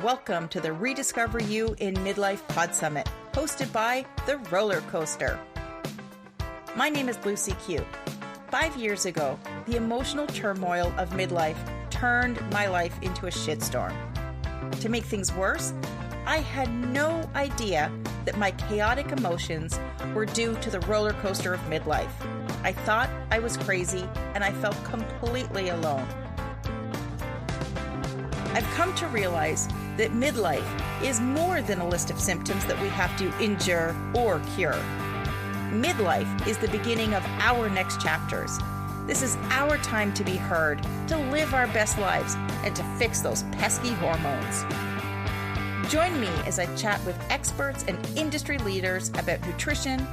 Welcome to the Rediscover You in Midlife Pod Summit, hosted by The Roller Coaster. My name is Lucy Q. 5 years ago, the emotional turmoil of midlife turned my life into a shitstorm. To make things worse, I had no idea that my chaotic emotions were due to the roller coaster of midlife. I thought I was crazy, and I felt completely alone. I've come to realize that midlife is more than a list of symptoms that we have to endure or cure. Midlife is the beginning of our next chapters. This is our time to be heard, to live our best lives, and to fix those pesky hormones. Join me as I chat with experts and industry leaders about nutrition,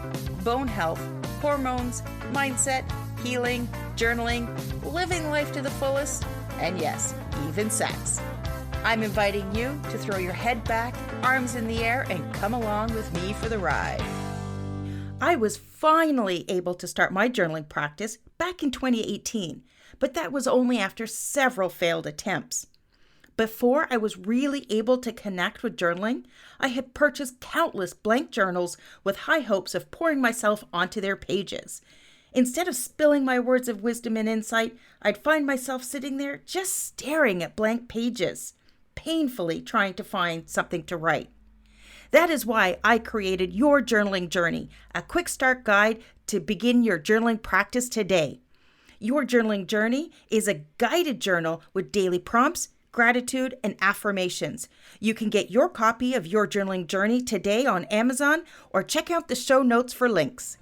bone health, hormones, mindset, healing, journaling, living life to the fullest, and yes, even sex. I'm inviting you to throw your head back, arms in the air, and come along with me for the ride. I was finally able to start my journaling practice back in 2018, but that was only after several failed attempts. Before I was really able to connect with journaling, I had purchased countless blank journals with high hopes of pouring myself onto their pages. Instead of spilling my words of wisdom and insight, I'd find myself sitting there just staring at blank pages, painfully trying to find something to write. That is why I created Your Journaling Journey, a quick start guide to begin your journaling practice today. Your Journaling Journey is a guided journal with daily prompts, gratitude, and affirmations. You can get your copy of Your Journaling Journey today on Amazon or check out the show notes for links.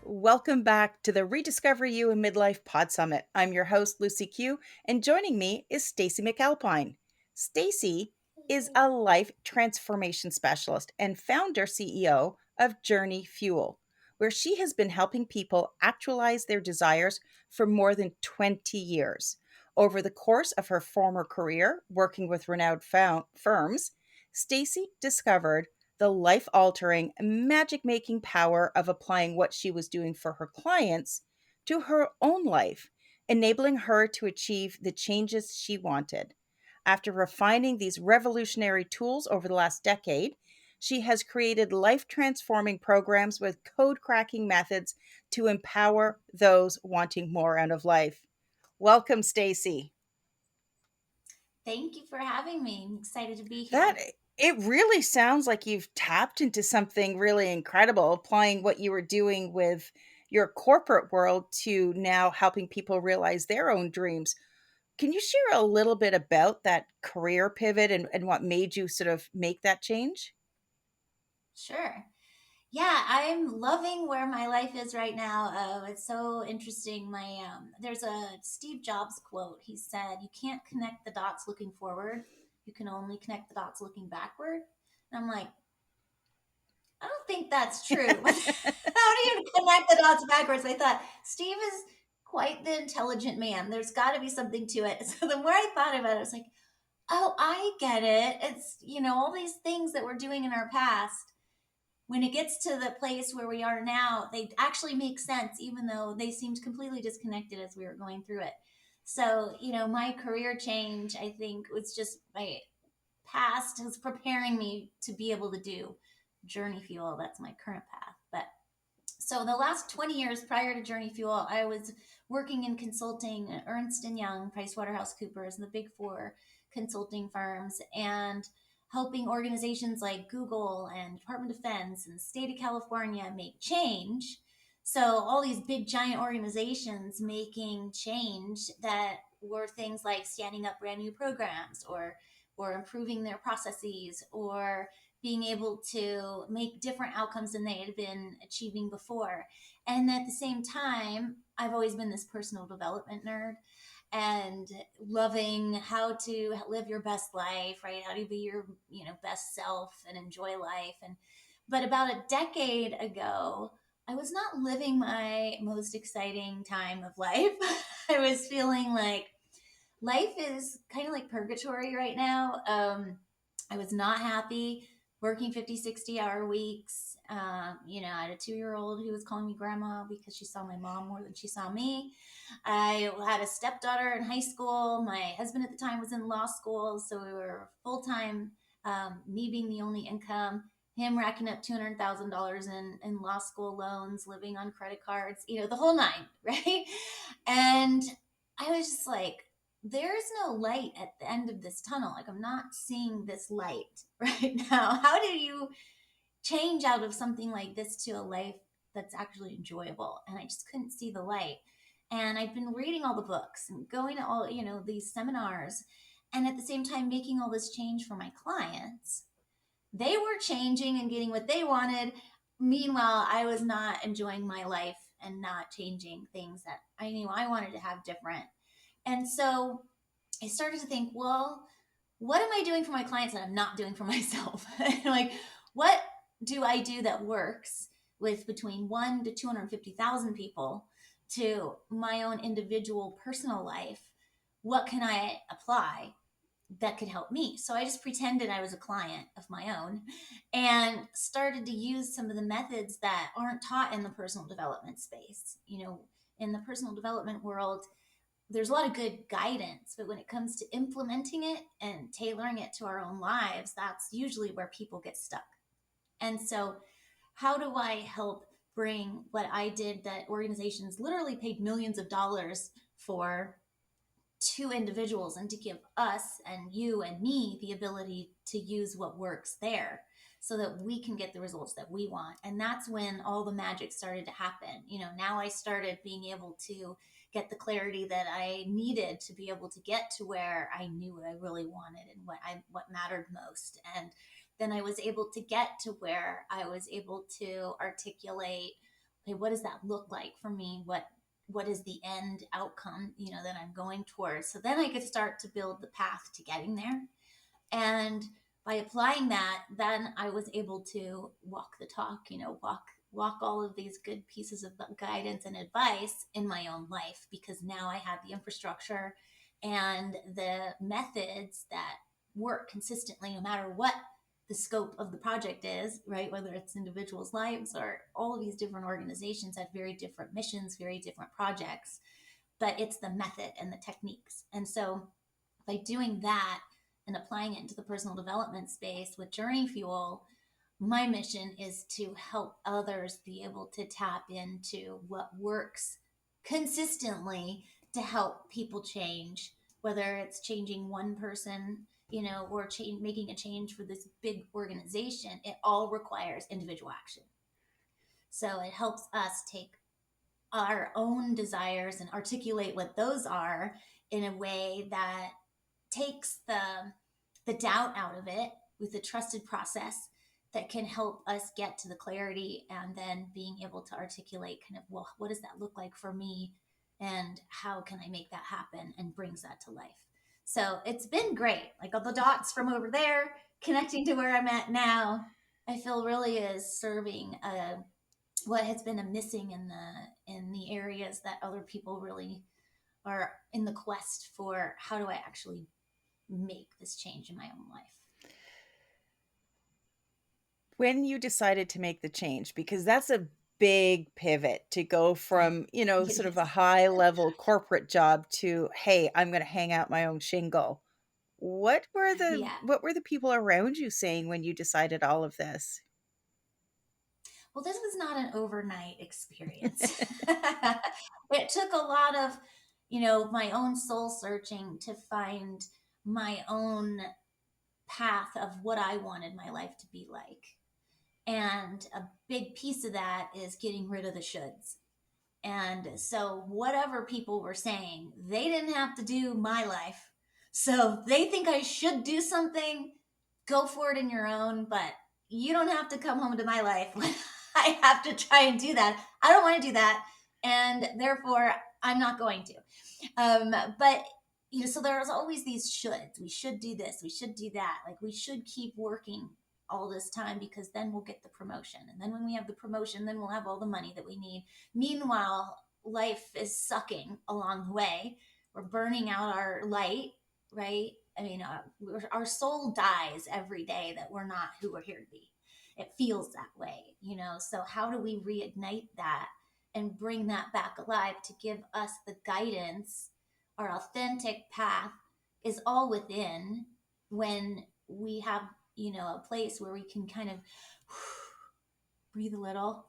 Welcome back to the Rediscover You in Midlife Pod Summit. I'm your host, Lucy Q, and joining me is Stacy McAlpine. Stacy is a life transformation specialist and founder CEO of Journey Fuel, where she has been helping people actualize their desires for more than 20 years. Over the course of her former career working with renowned firms, Stacy discovered the life-altering, magic-making power of applying what she was doing for her clients to her own life, enabling her to achieve the changes she wanted. After refining these revolutionary tools over the last decade, she has created life-transforming programs with code-cracking methods to empower those wanting more out of life. Welcome, Stacy. Thank you for having me. I'm excited to be here. It really sounds like you've tapped into something really incredible, applying what you were doing with your corporate world to now helping people realize their own dreams. Can you share a little bit about that career pivot and what made you sort of make that change? Sure. Yeah, I'm loving where my life is right now. It's so interesting. There's a Steve Jobs quote. He said, "You can't connect the dots looking forward. You can only connect the dots looking backward." And I'm like, I don't think that's true. How do you connect the dots backwards? I thought Steve is quite the intelligent man. There's got to be something to it. So the more I thought about it, I was like, oh, I get it. It's, all these things that we're doing in our past, when it gets to the place where we are now, they actually make sense, even though they seemed completely disconnected as we were going through it. So, my career change, I think, was just my past is preparing me to be able to do Journey Fuel. That's my current path. But so the last 20 years prior to Journey Fuel, I was working in consulting at Ernst & Young, PricewaterhouseCoopers, and the big four consulting firms, and helping organizations like Google and Department of Defense and the state of California make change. So all these big giant organizations making change that were things like standing up brand new programs or improving their processes or being able to make different outcomes than they had been achieving before. And at the same time, I've always been this personal development nerd and loving how to live your best life, right? How to be your, best self and enjoy life. But about a decade ago, I was not living my most exciting time of life. I was feeling like life is kind of like purgatory right now. I was not happy working 50, 60-hour weeks. I had a 2-year-old who was calling me grandma because she saw my mom more than she saw me. I had a stepdaughter in high school. My husband at the time was in law school, so we were full time. Me being the only income, him racking up $200,000 in law school loans, living on credit cards, the whole nine, right? And I was just like, there's no light at the end of this tunnel. Like, I'm not seeing this light right now. How do you change out of something like this to a life that's actually enjoyable? And I just couldn't see the light. And I've been reading all the books and going to all, these seminars, and at the same time making all this change for my clients. They were changing and getting what they wanted. Meanwhile, I was not enjoying my life and not changing things that I knew I wanted to have different. And so I started to think, well, what am I doing for my clients that I'm not doing for myself? Like, what do I do that works with between 1 to 250,000 people to my own individual personal life? What can I apply that could help me? So I just pretended I was a client of my own and started to use some of the methods that aren't taught in the personal development space. In the personal development world, there's a lot of good guidance, but when it comes to implementing it and tailoring it to our own lives, that's usually where people get stuck. And so, how do I help bring what I did that organizations literally paid millions of dollars for to individuals, and to give us and you and me the ability to use what works there so that we can get the results that we want? And that's when all the magic started to happen. Now I started being able to get the clarity that I needed to be able to get to where I knew what I really wanted and what mattered most. And then I was able to get to where I was able to articulate, okay, what does that look like for me? What is the end outcome, that I'm going towards? So then I could start to build the path to getting there. And by applying that, then I was able to walk the talk, walk all of these good pieces of guidance and advice in my own life, because now I had the infrastructure and the methods that work consistently no matter what the scope of the project is, right? Whether it's individuals' lives or all of these different organizations have very different missions, very different projects, but it's the method and the techniques. And so by doing that and applying it into the personal development space with Journey Fuel, my mission is to help others be able to tap into what works consistently to help people change, whether it's changing one person, or making a change for this big organization. It all requires individual action. So it helps us take our own desires and articulate what those are in a way that takes the doubt out of it with a trusted process that can help us get to the clarity, and then being able to articulate kind of, well, what does that look like for me, and how can I make that happen, and brings that to life. So it's been great. Like, all the dots from over there connecting to where I'm at now, I feel really is serving what has been a missing in the areas that other people really are in the quest for. How do I actually make this change in my own life? When you decided to make the change, because that's a big pivot to go from, sort of a high level corporate job to, hey, I'm going to hang out my own shingle. What were the Yeah. what were the people around you saying when you decided all of this? Well, this was not an overnight experience. It took a lot of, my own soul searching to find my own path of what I wanted my life to be like. And a big piece of that is getting rid of the shoulds. And so, whatever people were saying, they didn't have to do my life. So, they think I should do something, go for it in your own, but you don't have to come home to my life when I have to try and do that. I don't want to do that. And therefore, I'm not going to. But so there's always these shoulds. We should do this. We should do that. Like, we should keep working all this time because then we'll get the promotion. And then when we have the promotion, then we'll have all the money that we need. Meanwhile, life is sucking along the way. We're burning out our light, right? I mean, our soul dies every day that we're not who we're here to be. it feels that way, So how do we reignite that and bring that back alive to give us the guidance? Our authentic path is all within when we have, a place where we can kind of breathe a little,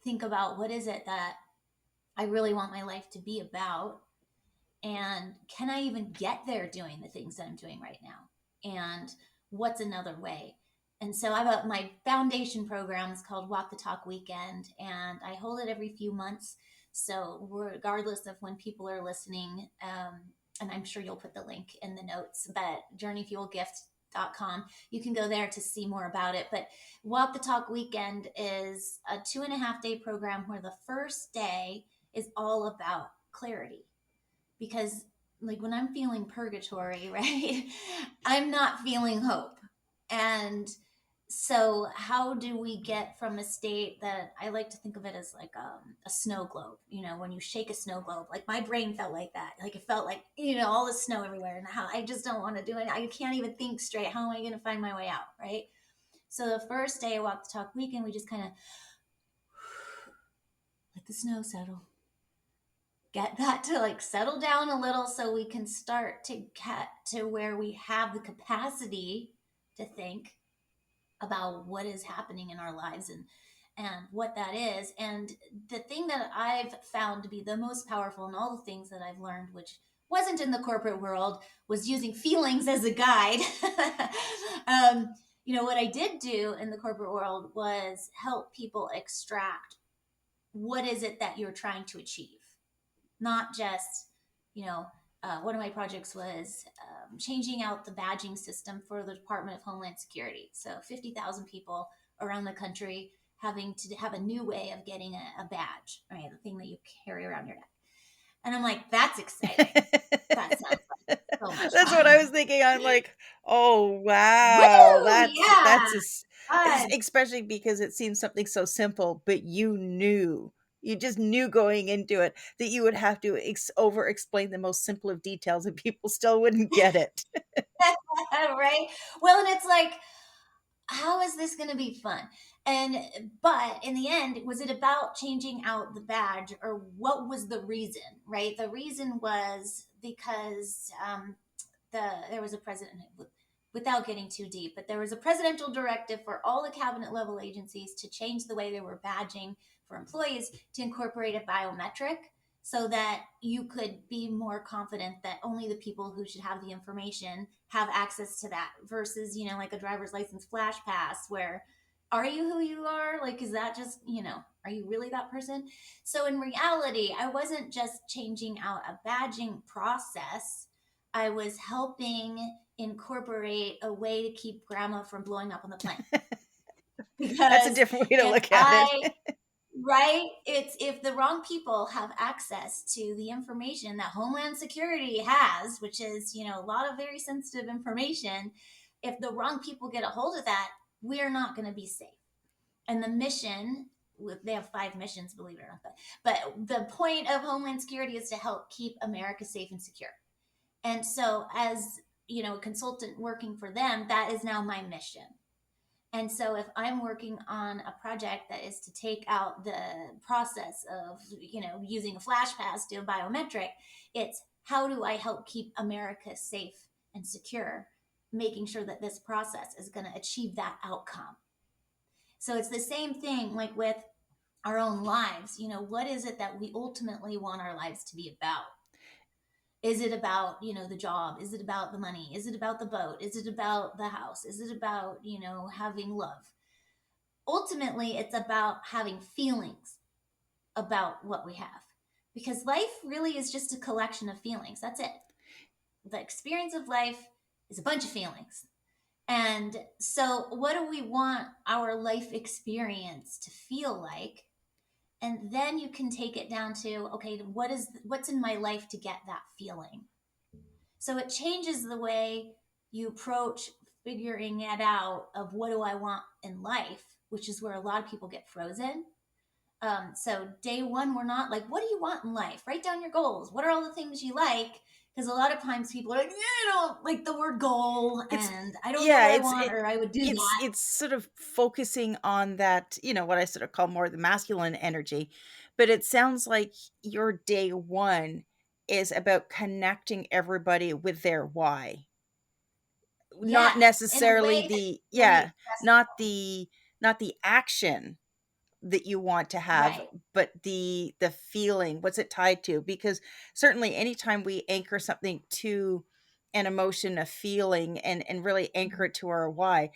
think about what is it that I really want my life to be about, and can I even get there doing the things that I'm doing right now, and what's another way. And so my foundation program is called Walk the Talk Weekend, and I hold it every few months. So regardless of when people are listening, and I'm sure you'll put the link in the notes, but journeyfuelgift.com, you can go there to see more about it. But Walk the Talk Weekend is a 2.5-day program where the first day is all about clarity. Because like when I'm feeling purgatory, right, I'm not feeling hope. And so how do we get from a state that I like to think of it as like a snow globe, when you shake a snow globe, like my brain felt like that. Like it felt like, all the snow everywhere, and how I just don't want to do it. I can't even think straight. How am I going to find my way out? Right. So the first day, Walk the Talk Weekend, we just kind of let the snow settle, get that to like settle down a little so we can start to get to where we have the capacity to think about what is happening in our lives and what that is. And the thing that I've found to be the most powerful in all the things that I've learned, which wasn't in the corporate world, was using feelings as a guide. What I did do in the corporate world was help people extract what is it that you're trying to achieve. Not just, one of my projects was changing out the badging system for the Department of Homeland Security. So 50,000 people around the country having to have a new way of getting a badge, right? The thing that you carry around your neck. And I'm like, that's exciting. That sounds like so much That's fun. what I was thinking. I'm like, oh wow, Woo! Yeah. especially because it seems something so simple, but you just knew going into it that you would have to over explain the most simple of details, and people still wouldn't get it. Right. Well, and it's like, how is this going to be fun? But in the end, was it about changing out the badge, or what was the reason? Right. The reason was because there was a president, without getting too deep, but there was a presidential directive for all the cabinet level agencies to change the way they were badging for employees to incorporate a biometric, so that you could be more confident that only the people who should have the information have access to that, versus, like a driver's license flash pass, where are you who you are? Like, is that just, are you really that person? So in reality, I wasn't just changing out a badging process. I was helping incorporate a way to keep grandma from blowing up on the plane. That's a Because different way to look at it. right, it's if the wrong people have access to the information that Homeland Security has, which is, a lot of very sensitive information, if the wrong people get a hold of that, we're not going to be safe. And the mission, they have 5 missions, believe it or not, but the point of Homeland Security is to help keep America safe and secure. And so as, a consultant working for them, that is now my mission. And so if I'm working on a project that is to take out the process of, using a flash pass to a biometric, it's how do I help keep America safe and secure, making sure that this process is going to achieve that outcome. So it's the same thing like with our own lives. What is it that we ultimately want our lives to be about? Is it about, the job? Is it about the money? Is it about the boat? Is it about the house? Is it about, having love? Ultimately, it's about having feelings about what we have, because life really is just a collection of feelings. That's it. The experience of life is a bunch of feelings. And so what do we want our life experience to feel like? And then you can take it down to, okay, what's in my life to get that feeling? So it changes the way you approach figuring it out of what do I want in life, which is where a lot of people get frozen. So day one, we're not like, what do you want in life? Write down your goals. What are all the things you like? Because a lot of times people are like, yeah, I don't like the word goal, It's and I don't know yeah, what I want, or I would do that. it's sort of focusing on that, what I sort of call more the masculine energy. But it sounds like your day one is about connecting everybody with their why. Not Yeah, in a necessarily way that's really not accessible. the action that you want to have, Right. but the feeling, what's it tied to? Because certainly anytime we anchor something to an emotion, a feeling, and really anchor it to our why,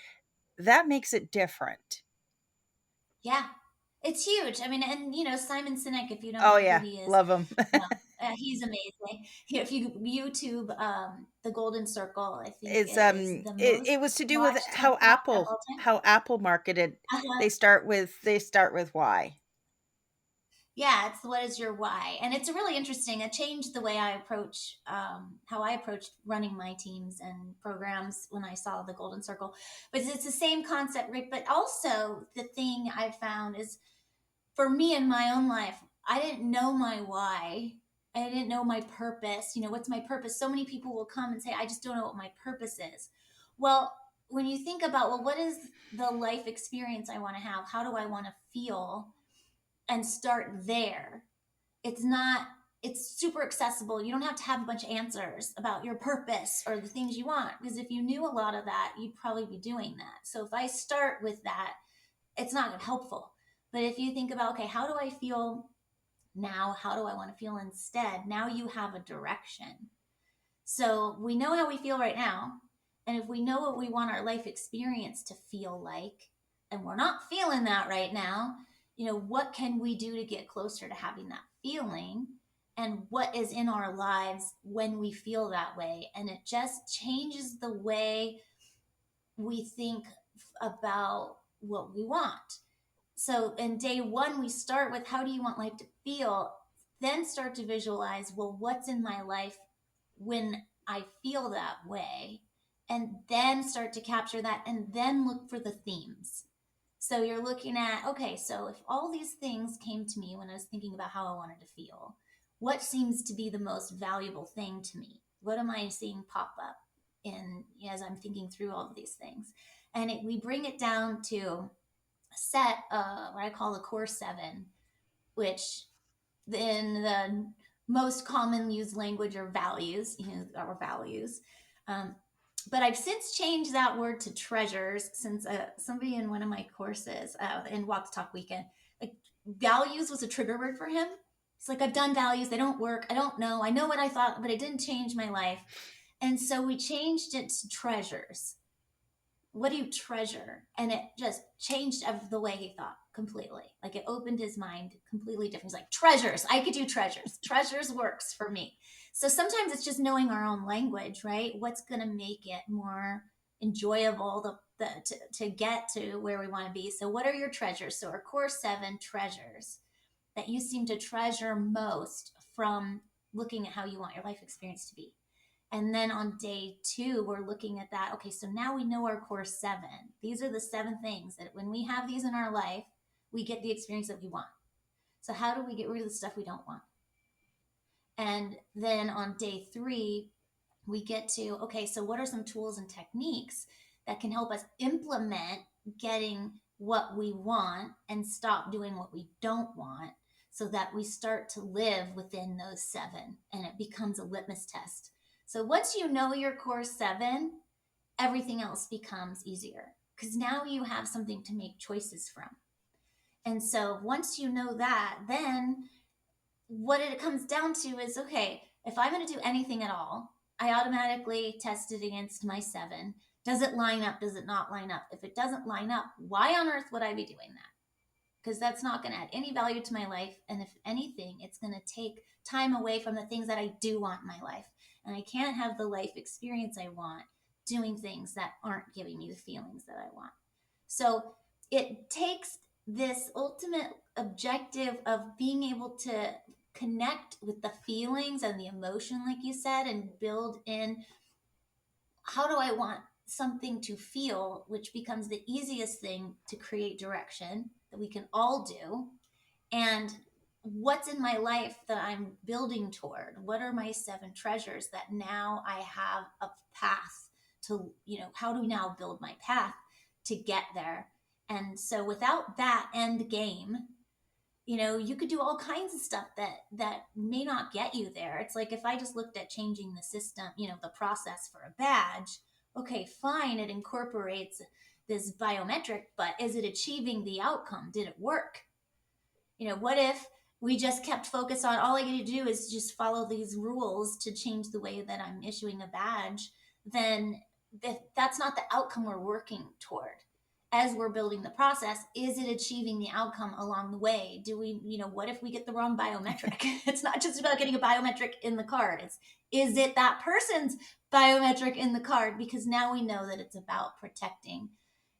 that makes it different. Yeah, it's huge. I mean, and Simon Sinek, if you don't Oh know who yeah, he is, love them. he's amazing. If you YouTube the Golden Circle, I think It's it is the it most was to do with watched TED Talk of all time. how Apple marketed. Uh-huh. They start with why. Yeah, it's what is your why, and it's really interesting. It changed the way I approach how I approached running my teams and programs when I saw the Golden Circle. But it's the same concept, right? But also the thing I found is for me in my own life, I didn't know my why. I didn't know my purpose. What's my purpose? So many people will come and say, I just don't know what my purpose is. Well, when you think about, well, what is the life experience I want to have? How do I want to feel? And start there. It's not, it's super accessible. You don't have to have a bunch of answers about your purpose or the things you want. Because if you knew a lot of that, you'd probably be doing that. So if I start with that, it's not helpful. But if you think about, okay, how do I feel now? How do I want to feel instead? Now you have a direction. So we know how we feel right now. And if we know what we want our life experience to feel like, and we're not feeling that right now, what can we do to get closer to having that feeling? And what is in our lives when we feel that way? And it just changes the way we think about what we want. So in day one, we start with how do you want life to feel? Then start to visualize, well, what's in my life when I feel that way? And then start to capture that and then look for the themes. So you're looking at, okay, so if all these things came to me when I was thinking about how I wanted to feel, what seems to be the most valuable thing to me? What am I seeing pop up in as I'm thinking through all of these things? And we bring it down to set what I call the core seven, which in the most common used language are values, our values. Um, but I've since changed that word to treasures since somebody in one of my courses in Walk the Talk weekend, like values was a trigger word for him. It's like, I've done values, they don't work. I don't know. I know what I thought, but it didn't change my life. And so we changed it to treasures. What do you treasure? And it just changed the way he thought completely. Like it opened his mind completely different. He's like, treasures, I could do treasures. Treasures works for me. So sometimes it's just knowing our own language, right? What's going to make it more enjoyable to get to where we want to be. So what are your treasures? So our core seven treasures that you seem to treasure most from looking at how you want your life experience to be. And then on day two, we're looking at that. Okay, so now we know our core seven. These are the seven things that when we have these in our life, we get the experience that we want. So, how do we get rid of the stuff we don't want? And then on day three, we get to, okay, so what are some tools and techniques that can help us implement getting what we want and stop doing what we don't want so that we start to live within those seven and it becomes a litmus test. So once you know your core seven, everything else becomes easier because now you have something to make choices from. And so once you know that, then what it comes down to is, okay, if I'm going to do anything at all, I automatically test it against my seven. Does it line up? Does it not line up? If it doesn't line up, why on earth would I be doing that? Because that's not going to add any value to my life. And if anything, it's going to take time away from the things that I do want in my life. And I can't have the life experience I want doing things that aren't giving me the feelings that I want. So it takes this ultimate objective of being able to connect with the feelings and the emotion, like you said, and build in how do I want something to feel, which becomes the easiest thing to create direction that we can all do. And what's in my life that I'm building toward? What are my 7 treasures that now I have a path to, how do we now build my path to get there? And so without that end game, you could do all kinds of stuff that may not get you there. It's like if I just looked at changing the system, the process for a badge. Okay, fine, it incorporates this biometric, but is it achieving the outcome? Did it work? What if we just kept focus on all I get to do is just follow these rules to change the way that I'm issuing a badge? Then that's not the outcome we're working toward. As we're building the process, is it achieving the outcome along the way? Do we, what if we get the wrong biometric? It's not just about getting a biometric in the card. Is it that person's biometric in the card? Because now we know that it's about protecting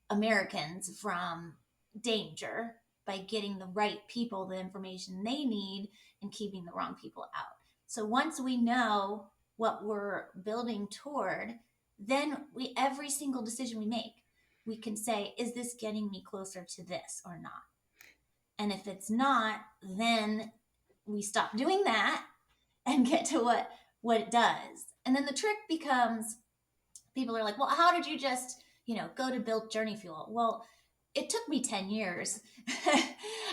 Americans from danger by getting the right people the information they need and keeping the wrong people out. So once we know what we're building toward, then every single decision we make, we can say, is this getting me closer to this or not? And if it's not, then we stop doing that and get to what it does. And then the trick becomes, people are like, well, how did you just, go to build Journey Fuel? Well, it took me 10 years.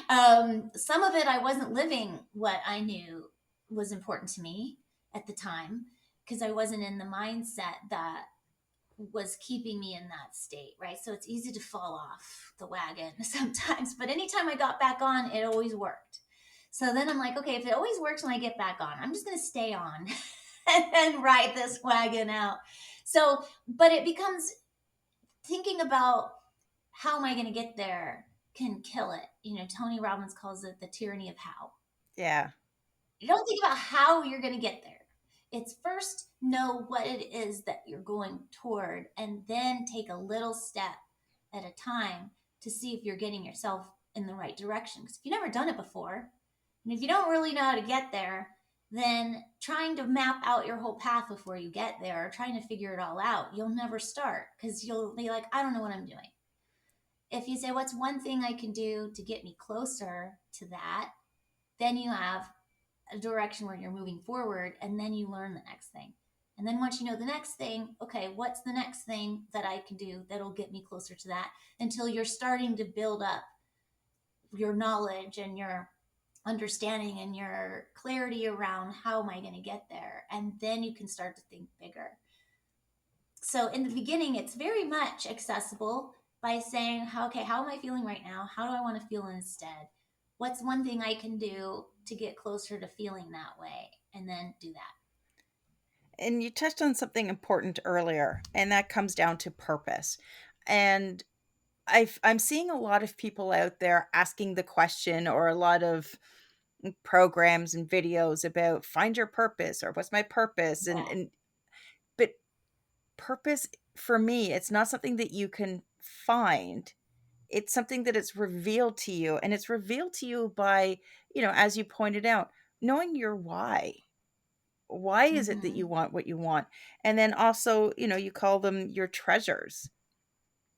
Some of it, I wasn't living what I knew was important to me at the time, because I wasn't in the mindset that was keeping me in that state, right? So it's easy to fall off the wagon sometimes, but anytime I got back on, it always worked. So then I'm like, okay, if it always works when I get back on, I'm just going to stay on and ride this wagon out. So, but it becomes thinking about, how am I going to get there, can kill it. Tony Robbins calls it the tyranny of how. Yeah. You don't think about how you're going to get there. It's first know what it is that you're going toward, and then take a little step at a time to see if you're getting yourself in the right direction. Because if you've never done it before, and if you don't really know how to get there, then trying to map out your whole path before you get there, or trying to figure it all out, you'll never start, because you'll be like, I don't know what I'm doing. If you say, what's one thing I can do to get me closer to that, then you have a direction where you're moving forward, and then you learn the next thing. And then once you know the next thing, okay, what's the next thing that I can do that'll get me closer to that, until you're starting to build up your knowledge and your understanding and your clarity around, how am I going to get there? And then you can start to think bigger. So in the beginning, it's very much accessible by saying, okay, how am I feeling right now? How do I want to feel instead? What's one thing I can do to get closer to feeling that way? And then do that. And you touched on something important earlier, and that comes down to purpose. And I'm seeing a lot of people out there asking the question, or a lot of programs and videos about find your purpose, or what's my purpose, Yeah. and but purpose, for me, it's not something that you can find. It's something that it's revealed to you, and it's revealed to you by, as you pointed out, knowing your why. Why is it that you Mm-hmm. want what you want? And then also, you call them your treasures.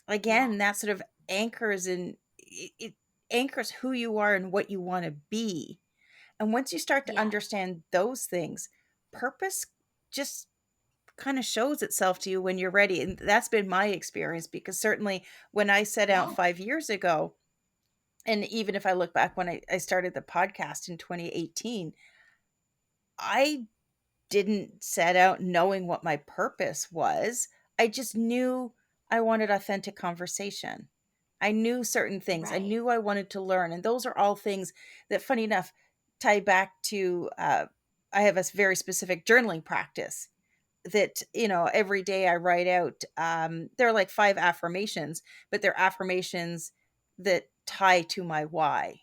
Yeah. Again, that sort of anchors in it anchors who you are and what you want to be. And once you start to Yeah. understand those things, purpose just kind of shows itself to you when you're ready. And that's been my experience, because certainly when I set out Yeah. 5 years ago, and even if I look back when I started the podcast in 2018, I didn't set out knowing what my purpose was. I just knew I wanted authentic conversation. I knew certain things. I Right. knew I wanted to learn. And those are all things that, funny enough, tie back to I have a very specific journaling practice that, every day I write out. There are like 5 affirmations, but they're affirmations that tie to my why.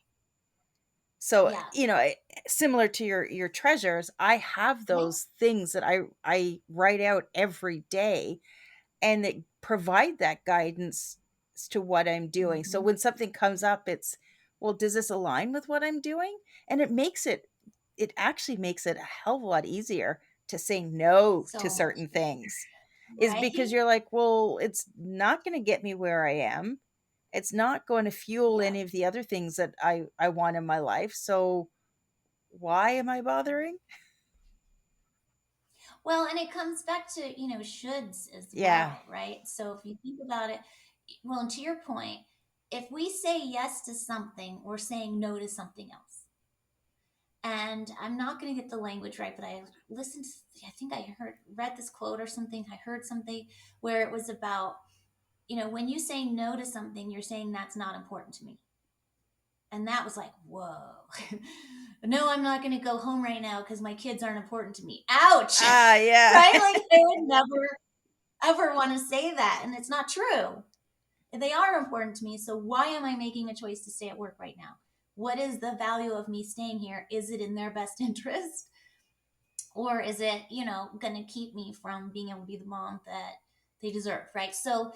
So, Yeah. similar to your treasures, I have Yeah. those things that I write out every day, and that provide that guidance as to what I'm doing. So Mm-hmm. when something comes up, it's, well, does this align with what I'm doing? And it actually makes it a hell of a lot easier to say no to So much certain easier. things, is Right. because you're like, well, it's not going to get me where I am. It's not going to fuel Yeah. any of the other things that I want in my life. So why am I bothering? Well, and it comes back to, shoulds as Yeah. well, right? So if you think about it, well, and to your point, if we say yes to something, we're saying no to something else. And I'm not going to get the language right, but I listened to, I think I read this quote or something. I heard something where it was about, when you say no to something, you're saying that's not important to me. And that was like, whoa. No, I'm not going to go home right now because my kids aren't important to me. Ouch. Ah, yeah. Right? Like I would never ever want to say that. And it's not true. They are important to me. So why am I making a choice to stay at work right now? What is the value of me staying here? Is it in their best interest? Or is it, going to keep me from being able to be the mom that they deserve? Right. So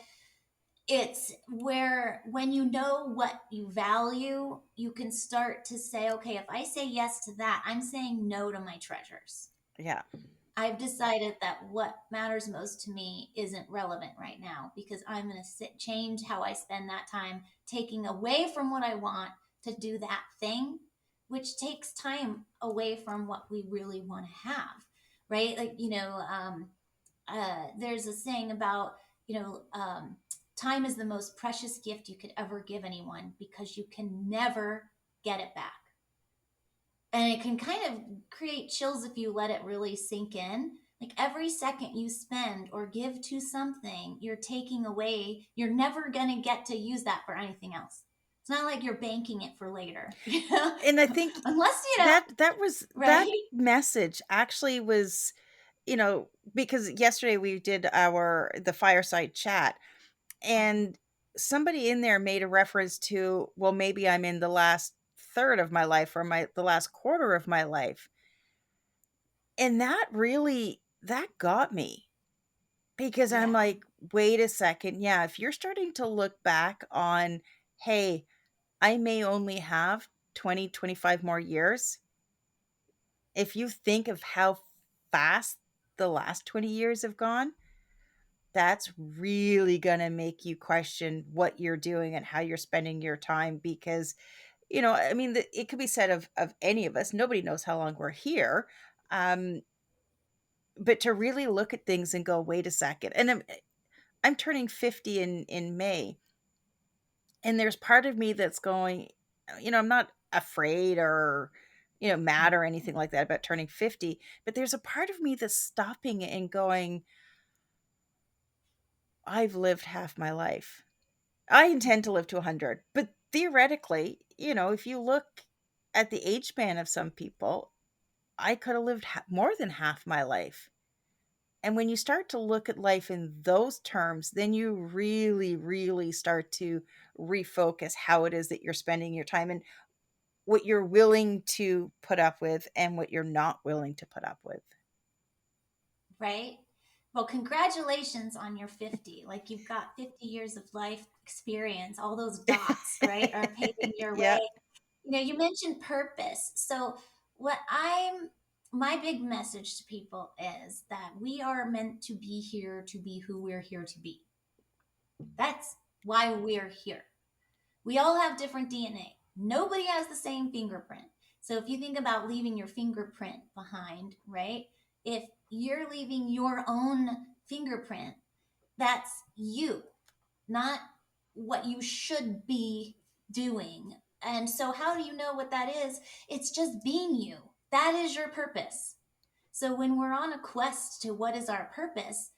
it's where when you know what you value, you can start to say, okay, if I say yes to that, I'm saying no to my treasures. Yeah. I've decided that what matters most to me isn't relevant right now because I'm going to change how I spend that time, taking away from what I want to do that thing, which takes time away from what we really want to have, right? Like, there's a saying about, time is the most precious gift you could ever give anyone because you can never get it back. And it can kind of create chills if you let it really sink in. Like every second you spend or give to something, you're taking away, you're never going to get to use that for anything else. It's not like you're banking it for later, And I think unless, that right? message actually was, because yesterday we did the fireside chat, and somebody in there made a reference to, well, maybe I'm in the last third of my life, or the last quarter of my life. And that got me, because I'm Yeah. like, wait a second. Yeah, if you're starting to look back on, hey, I may only have 20, 25 more years. If you think of how fast the last 20 years have gone, that's really going to make you question what you're doing and how you're spending your time. Because, I mean, it could be said of any of us. Nobody knows how long we're here. Um, but to really look at things and go, wait a second. And I'm turning 50 in May. And there's part of me that's going, I'm not afraid or, mad or anything like that about turning 50. But there's a part of me that's stopping and going, I've lived half my life. I intend to live to 100. But theoretically, if you look at the age span of some people, I could have lived more than half my life. And when you start to look at life in those terms, then you really, really start to refocus how it is that you're spending your time, and what you're willing to put up with and what you're not willing to put up with. Right? Well, congratulations on your 50. Like you've got 50 years of life experience. All those dots, right, are paving your way. Yeah. You mentioned purpose. So, my big message to people is that we are meant to be here to be who we're here to be. That's why we're here. We all have different DNA. Nobody has the same fingerprint. So if you think about leaving your fingerprint behind, right? If you're leaving your own fingerprint, that's you, not what you should be doing. And so, how do you know what that is? It's just being you. That is your purpose. So, when we're on a quest to what is our purpose,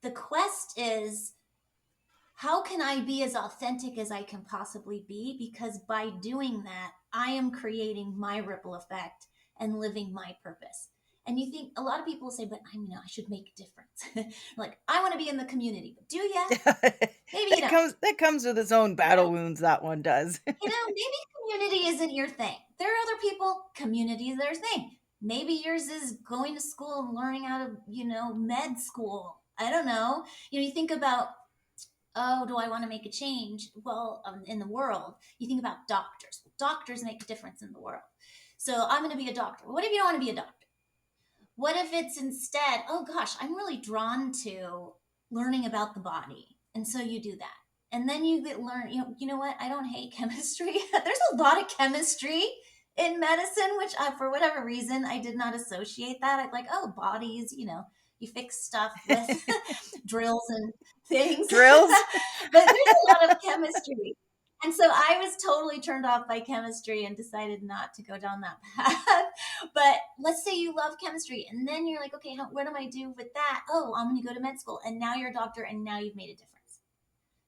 the quest is how can I be as authentic as I can possibly be? Because by doing that, I am creating my ripple effect and living my purpose. And you think a lot of people say, but I should make a difference. Like, I want to be in the community, but do you? Maybe you don't. That comes with its own battle wounds, that one does. Maybe community isn't your thing. There are other people, community is their thing. Maybe yours is going to school and learning how to, med school. I don't know. You think about, oh, do I want to make a change? Well, in the world, you think about doctors. Doctors make a difference in the world. So I'm going to be a doctor. What if you don't want to be a doctor? What if it's instead, oh gosh, I'm really drawn to learning about the body. And so you do that. And then you get learn, you know what? I don't hate chemistry. There's a lot of chemistry in medicine, which for whatever reason, I did not associate that. I'd like, oh, bodies, you fix stuff with drills and things. Drills. But there's a lot of chemistry. And so I was totally turned off by chemistry and decided not to go down that path. But let's say you love chemistry and then you're like, okay, what do I do with that? Oh, I'm going to go to med school. And now you're a doctor and now you've made a difference.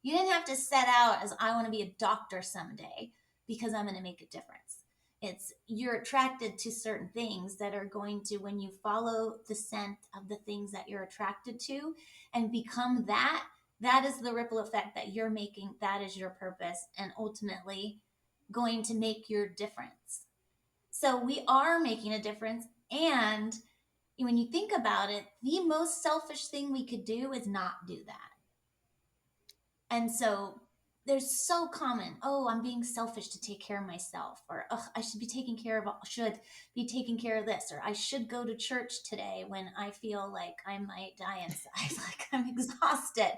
You didn't have to set out as I want to be a doctor someday because I'm going to make a difference. It's you're attracted to certain things that are going to, when you follow the scent of the things that you're attracted to and become that is the ripple effect that you're making. That is your purpose and ultimately going to make your difference. So we are making a difference. And when you think about it, the most selfish thing we could do is not do that. And so there's so common, oh, I'm being selfish to take care of myself, or oh, I should be taking care of this, or I should go to church today when I feel like I might die inside, like I'm exhausted,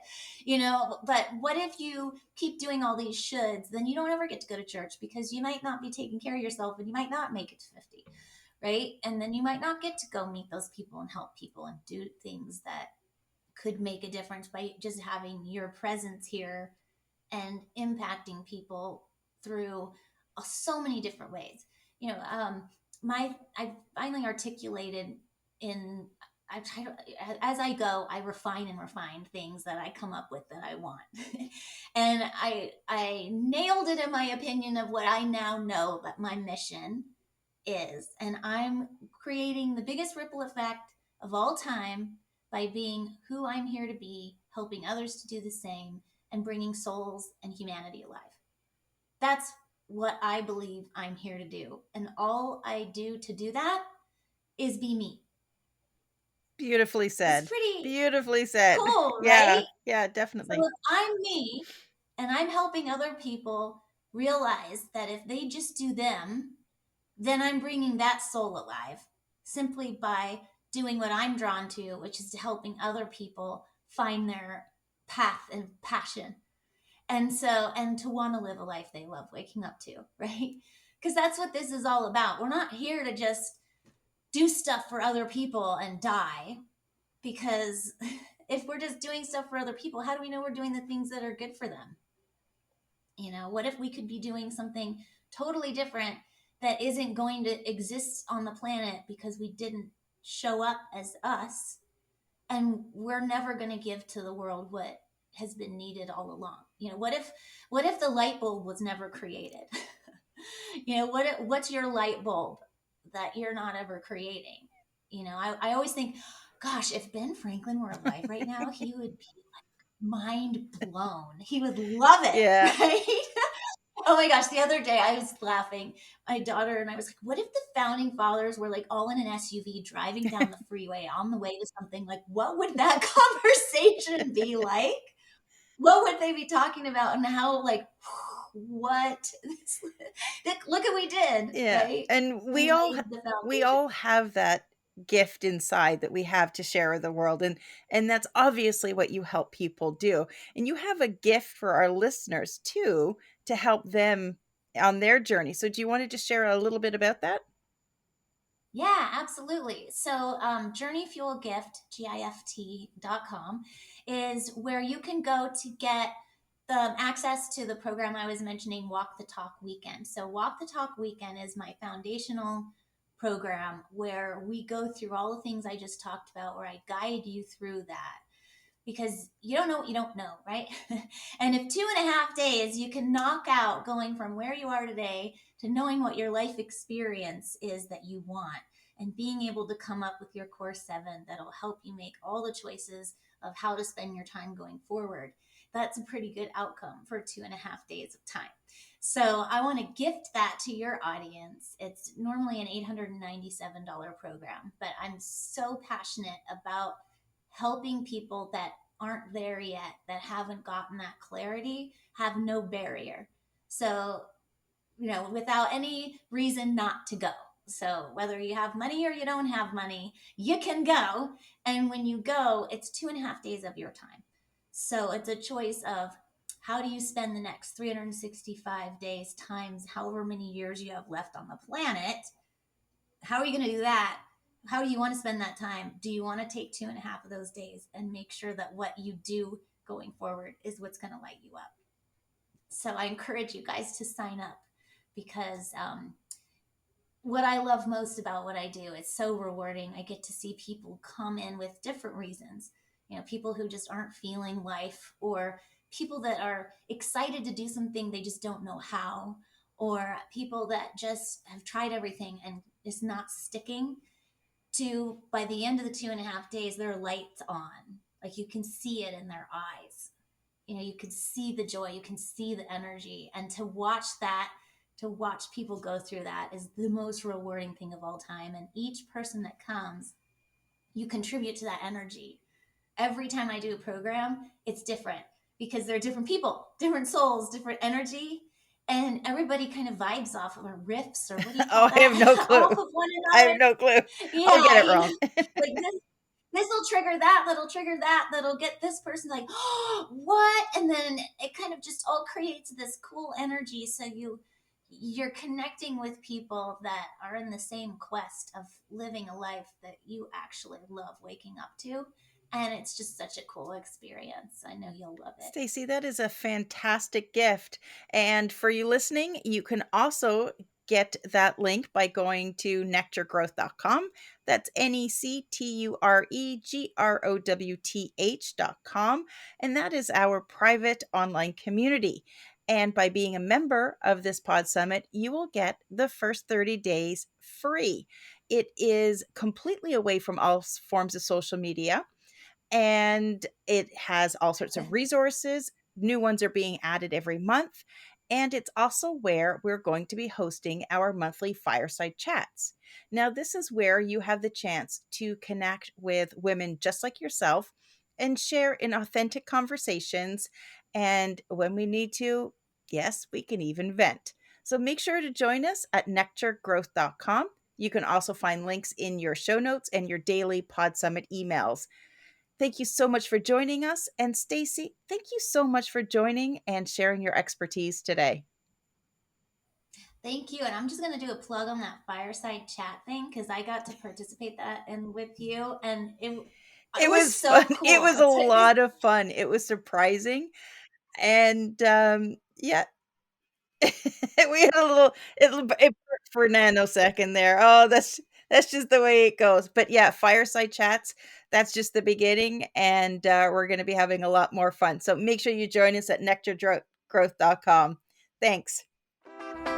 but what if you keep doing all these shoulds, then you don't ever get to go to church because you might not be taking care of yourself and you might not make it to 50, right? And then you might not get to go meet those people and help people and do things that could make a difference by just having your presence here and impacting people through so many different ways. I finally articulated as I go, I refine and refine things that I come up with that I want. And I nailed it in my opinion of what I now know that my mission is. And I'm creating the biggest ripple effect of all time by being who I'm here to be, helping others to do the same, and bringing souls and humanity alive. That's what I believe I'm here to do. And all I do to do that is be me. Beautifully said. It's pretty Beautifully said. cool, Yeah, right? yeah, definitely. So if I'm me and I'm helping other people realize that if they just do them, then I'm bringing that soul alive simply by doing what I'm drawn to, which is to helping other people find their path and passion. And to want to live a life they love waking up to, right? Because that's what this is all about. We're not here to just do stuff for other people and die, because if we're just doing stuff for other people, how do we know we're doing the things that are good for them? What if we could be doing something totally different that isn't going to exist on the planet because we didn't show up as us, and we're never going to give to the world what has been needed all along? What if the light bulb was never created? What's your light bulb that you're not ever creating? I always think, gosh, if Ben Franklin were alive right now, he would be like mind blown. He would love it. Yeah. Right? Oh my gosh, the other day I was laughing, my daughter and I was like, what if the founding fathers were like all in an SUV driving down the freeway on the way to something? Like, what would that conversation be like? What would they be talking about, and how, like, what? Look at what we did, Yeah. right? And we all have that gift inside that we have to share with the world, and that's obviously what you help people do. And you have a gift for our listeners too, to help them on their journey. So do you want to just share a little bit about that? Yeah, absolutely. So Journey Fuel Gift, GIFT.com, is where you can go to get the access to the program I was mentioning, Walk the Talk Weekend. So Walk the Talk Weekend is my foundational program where we go through all the things I just talked about, where I guide you through that. Because you don't know what you don't know, right? And if 2.5 days you can knock out going from where you are today to knowing what your life experience is that you want, and being able to come up with your core 7 that'll help you make all the choices of how to spend your time going forward, that's a pretty good outcome for 2.5 days of time. So I want to gift that to your audience. It's normally an $897 program, but I'm so passionate about helping people that aren't there yet, that haven't gotten that clarity, have no barrier. So, without any reason not to go. So whether you have money or you don't have money, you can go. And when you go, it's 2.5 days of your time. So it's a choice of How do you spend the next 365 days times however many years you have left on the planet? How are you going to do that? How do you want to spend that time? Do you want to take 2.5 of those days and make sure that what you do going forward is what's going to light you up? So I encourage you guys to sign up, because what I love most about what I do, it's so rewarding. I get to see people come in with different reasons. People who just aren't feeling life, or people that are excited to do something, they just don't know how, or people that just have tried everything and it's not sticking, to by the end of the 2.5 days, their light's on. Like, you can see it in their eyes. You can see the joy, you can see the energy. And to watch people go through that is the most rewarding thing of all time. And each person that comes, you contribute to that energy. Every time I do a program, it's different, because they're different people, different souls, different energy. And everybody kind of vibes off of, or riffs, or what do you call Oh, I have no that? clue. Off of one I another. have no clue. I'll get Yeah, it wrong. like this will trigger that, that'll trigger that, that'll get this person like, oh, what? And then it kind of just all creates this cool energy. So you're connecting with people that are in the same quest of living a life that you actually love waking up to. And it's just such a cool experience. I know you'll love it. Stacy, that is a fantastic gift. And for you listening, you can also get that link by going to nectargrowth.com. That's nectargrowth.com. And that is our private online community. And by being a member of this Pod Summit, you will get the first 30 days free. It is completely away from all forms of social media. And it has all sorts of resources. New ones are being added every month. And it's also where we're going to be hosting our monthly fireside chats. Now, this is where you have the chance to connect with women just like yourself and share in authentic conversations. And when we need to, yes, we can even vent. So make sure to join us at nectargrowth.com. You can also find links in your show notes and your daily Pod Summit emails. Thank you so much for joining us. And Stacy, thank you so much for joining and sharing your expertise today. Thank you. And I'm just going to do a plug on that fireside chat thing, because I got to participate that and with you. And it was so fun. cool. It was a lot of fun. It was surprising. And yeah, we had it for a nanosecond there. Oh, that's just the way it goes. But yeah, fireside chats, that's just the beginning. And we're going to be having a lot more fun. So make sure you join us at nectargrowth.com. Thanks.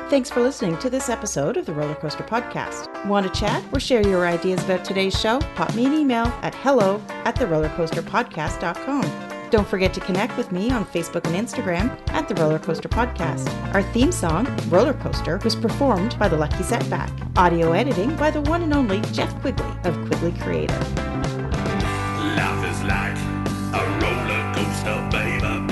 Thanks for listening to this episode of the Roller Coaster Podcast. Want to chat or share your ideas about today's show? Pop me an email at hello@therollercoasterpodcast.com. Don't forget to connect with me on Facebook and Instagram at The Roller Coaster Podcast. Our theme song, Roller Coaster, was performed by The Lucky Setback. Audio editing by the one and only Jeff Quigley of Quigley Creative. Life is like a roller coaster, baby.